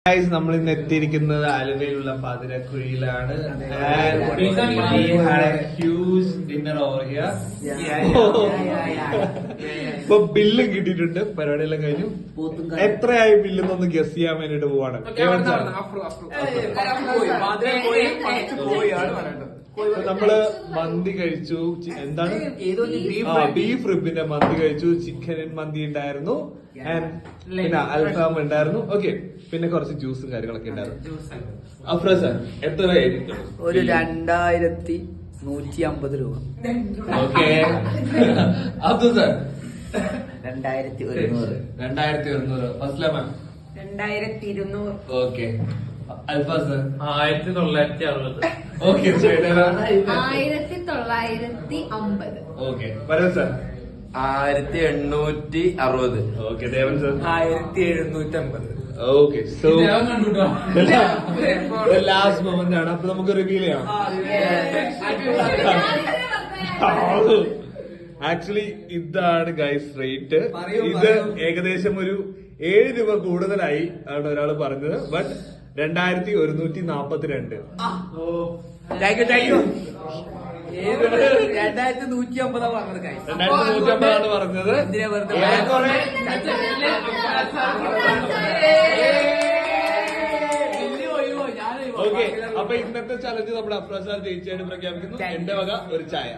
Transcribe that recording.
Guys, നമ്മൾ ഇന്ന് എത്തിയിരിക്കുന്നത് ആലുവയിലുള്ള പാതിരക്കുഴിയിലാണ്. Huge dinner over here. ഇപ്പൊ ബില്ലും കിട്ടിയിട്ടുണ്ട്, പരിപാടിയെല്ലാം കഴിഞ്ഞു. എത്രയായി ബില്ലെന്നൊന്ന് ഗസ് ചെയ്യാൻ വേണ്ടിട്ട് പോവാണ്. നമ്മള് മന്തി കഴിച്ചു. എന്താണ്? ബീഫ് റിബിന്റെ മന്തി കഴിച്ചു. ചിക്കൻ മന്തി ഉണ്ടായിരുന്നു. പിന്നെ അൽഫാം ഉണ്ടായിരുന്നു. ഓക്കെ, പിന്നെ കുറച്ച് ജ്യൂസും കാര്യങ്ങളൊക്കെ ഉണ്ടായിരുന്നു. അഫ്രോസ് എത്രയായിരിക്കും? ഒരു 2150 രൂപ. Okay. Abdu sir 2100. 2100. Aslama 2200. Okay. Alfas 1960. Okay. 1950. Okay. വരവ് sir 1860. Okay. Devan sir 1750. Okay. So last moment ആണ്. അപ്പൊ നമുക്ക് റിവീൽ ചെയ്യാം. ആക്ച്വലി ഇതാണ് ഗൈസ് റേറ്റ്. ഇത് ഏകദേശം ഒരു 7 രൂപ കൂടുതലായി ആണ് ഒരാൾ പറഞ്ഞത്. ബട്ട് 2142. 2150 പറഞ്ഞത്. 2150 ആണ് പറഞ്ഞത്. ഏറെക്കുറെ ഓക്കെ. അപ്പൊ ഇന്നത്തെ ചലഞ്ച് നമ്മുടെ അഫ്രോസ് സാർ ജയിച്ചായിട്ട് പ്രഖ്യാപിക്കുന്നു. എന്റെ വക ഒരു ചായ.